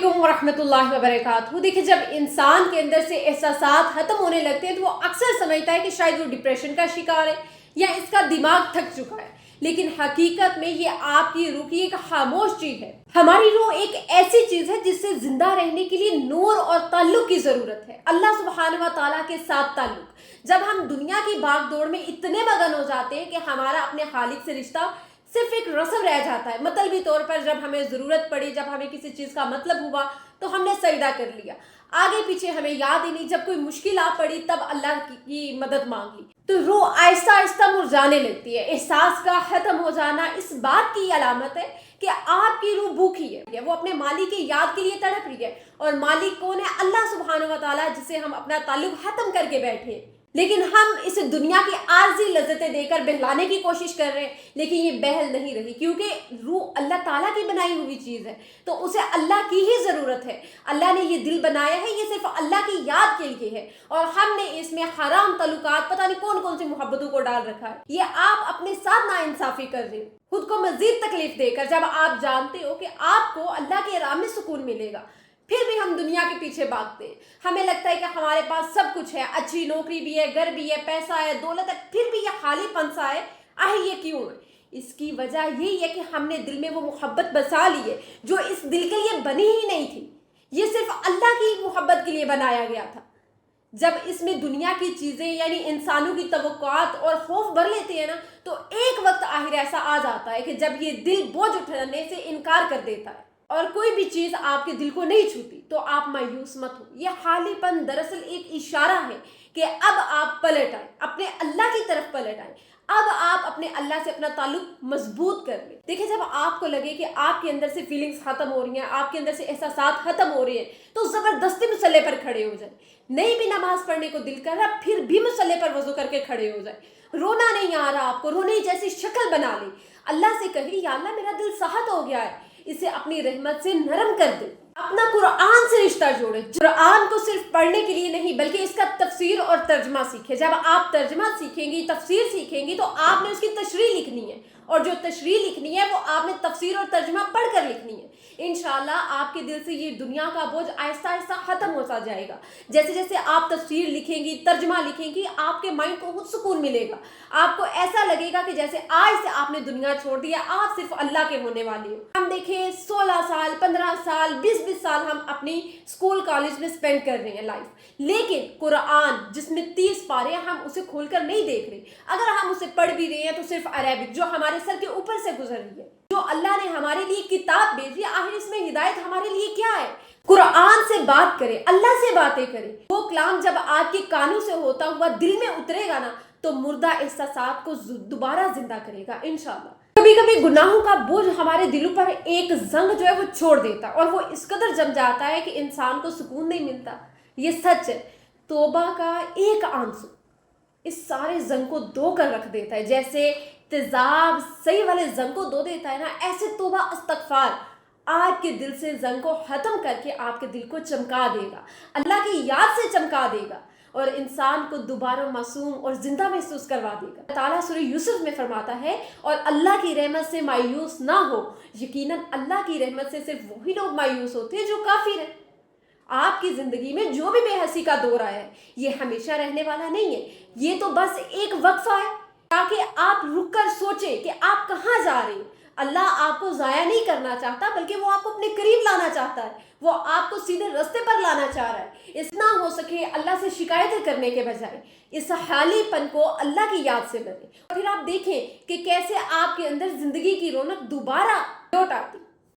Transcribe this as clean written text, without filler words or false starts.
अलैकुम वरहमतुल्लाहि वबरकातुहू। देखिए, जब इंसान के अंदर से एहसासात ख़त्म होने लगते हैं तो वो अक्सर समझता है कि शायद वो डिप्रेशन का शिकार है या इसका दिमाग थक चुका है, लेकिन हकीकत में ये आपकी रूह की एक खामोश चीज़ है। हमारी रूह एक ऐसी चीज़ है जिससे जिंदा रहने के लिए नूर और ताल्लुक की ज़रूरत है, अल्लाह सुब्हानहू व तआला के साथ ताल्लुक। जब हम दुनिया की भाग दौड़ में इतने मगन हो जाते हैं कि हमारा अपने खालिक से रिश्ता सिर्फ एक रस्म रह जाता है। मतलबी तौर पर जब हमें ज़रूरत पड़ी, जब हमें किसी चीज़ का मतलब हुआ तो हमने सजदा कर लिया, आगे पीछे हमें याद ही नहीं। जब कोई मुश्किल आ पड़ी तब अल्लाह की मदद मांग ली। तो रूह आहिस्ता आहिस्ता मुरझाने लगती है। एहसास का ख़त्म हो जाना इस बात की अलामत है कि आपकी रूह भूखी है, वो अपने मालिक की याद के लिए तड़प रही है। और मालिक कौन है? अल्लाह सुब्हानहू व तआला, जिसे हम अपना ताल्लुक ख़त्म करके बैठे हैं। लेकिन हम इस दुनिया की आर्जी लज्जतें देकर बहलाने की कोशिश कर रहे हैं, लेकिन ये बहल नहीं रही, क्योंकि रूह अल्लाह ताला की बनाई हुई चीज़ है, तो उसे अल्लाह की ही ज़रूरत है। अल्लाह ने ये दिल बनाया है, ये सिर्फ अल्लाह की याद के लिए है, और हमने इसमें हराम तल्लुकात, पता नहीं कौन कौन सी मोहब्बतों को डाल रखा है। ये आप अपने साथ नाइंसाफ़ी कर रहे हैं, खुद को मज़ीद तकलीफ देकर। जब आप जानते हो कि आपको अल्लाह के राह में सुकून मिलेगा, फिर भी हम दुनिया के पीछे भागते हैं। हमें लगता है कि हमारे पास सब कुछ है, अच्छी नौकरी भी है, घर भी है, पैसा है, दौलत है, फिर भी ये खालीपन सा है। आह, ये क्यों है? इसकी वजह यही है कि हमने दिल में वो मोहब्बत बसा ली है जो इस दिल के लिए बनी ही नहीं थी। ये सिर्फ अल्लाह की मोहब्बत के लिए बनाया गया था। जब इसमें दुनिया की चीज़ें यानी इंसानों की तवक्कुआत और खौफ भर लेते हैं ना, तो एक वक्त आखिर ऐसा आ जाता है कि जब ये दिल बोझ उठाने से इनकार कर देता है और कोई भी चीज़ आपके दिल को नहीं छूती, तो आप मायूस मत हो। यह खालीपन दरअसल एक इशारा है कि अब आप पलट आए, अपने अल्लाह की तरफ पलट आए। अब आप अपने अल्लाह से अपना ताल्लुक मजबूत कर लें। देखिए, जब आपको लगे कि आपके अंदर से फीलिंग्स ख़त्म हो रही हैं, आपके अंदर से एहसासात ख़त्म हो रहे हैं, तो ज़बरदस्ती मुसल्ले पर खड़े हो जाए। नहीं भी नमाज पढ़ने को दिल कर रहा, फिर भी मुसल्ले पर वज़ू करके खड़े हो जाए। रोना नहीं आ रहा आपको, रोने जैसी शक्ल बना ले। अल्लाह से कहिए, या अल्लाह मेरा दिल सहत हो गया है, इसे अपनी रहमत से नरम कर दे। अपना कुरान से रिश्ता जोड़े। कुरान को सिर्फ पढ़ने के लिए नहीं, बल्कि इसका तफसीर और तर्जमा सीखे। जब आप तर्जमा सीखेंगी, तफसीर सीखेंगी, तो आपने उसकी तशरीह लिखनी है, और जो तशरीह लिखनी है वो आपने तफसीर और तर्जमा पढ़कर लिखनी है। इंशाअल्लाह आपके दिल से ये दुनिया का बोझ आहिस्ता आहिस्ता ख़त्म होता जाएगा। जैसे जैसे आप तफसीर लिखेंगी, तर्जमा लिखेंगी, आपके माइंड को खुद सुकून मिलेगा। आपको ऐसा लगेगा कि जैसे आज से आपने दुनिया छोड़ दिया, आप सिर्फ अल्लाह के होने वाले हो। हम देखें 16 साल, 15 साल, 20-20 साल हम अपनी स्कूल कॉलेज में स्पेंड कर रहे हैं लाइफ, लेकिन कुरान जिसमें 30 पारे हम उसे खोलकर नहीं देख रहे। अगर हम उसे पढ़ भी रहे हैं तो सिर्फ अरेबिक, जो हमारे सर के ऊपर से गुजर रही है। जो अल्लाह ने हमारे लिए किताब भेजी, आखिर इसमें हिदायत हमारे लिए क्या है? कुरान से बात करें, अल्लाह से बातें करें। वो कलाम जब आपके कानों से होता हुआ दिल में उतरेगा ना, तो मुर्दा एहसासात को दोबारा जिंदा करेगा इंशाअल्लाह। कभी कभी गुनाहों का बोझ हमारे दिलों पर एक जंग जो है वो छोड़ देता, और वो इस कदर जम जाता है कि इंसान को सुकून नहीं मिलता। ये सच है। तौबा का एक आंसू इस सारे जंग को धो कर रख देता है। जैसे तेजाब सही वाले जंग को धो देता है ना, ऐसे तौबा इस्तगफार आपके दिल से जंग को ख़त्म करके आपके दिल को चमका देगा, अल्लाह की याद से चमका देगा, और इंसान को दोबारा मासूम और जिंदा महसूस करवा देगा। ताला सूरह यूसुफ में फरमाता है, और अल्लाह की रहमत से मायूस ना हो, यकीनन अल्लाह की रहमत से सिर्फ वही लोग मायूस होते हैं जो काफिर हैं। आपकी ज़िंदगी में जो भी बेहसी का दौर आया है, ये हमेशा रहने वाला नहीं है। ये तो बस एक वक्फा है, ताकि आप रुक कर सोचें कि आप कहाँ जा रहे हैं। अल्लाह आपको ज़ाया नहीं करना चाहता, बल्कि वो आपको अपने करीब लाना चाहता है। वो आपको सीधे रास्ते पर लाना चाह रहा है। इतना हो सके अल्लाह से शिकायतें करने के बजाय इस खालीपन को अल्लाह की याद से भरें। फिर आप देखें कि कैसे आपके अंदर ज़िंदगी की रौनक दोबारा लौट आती।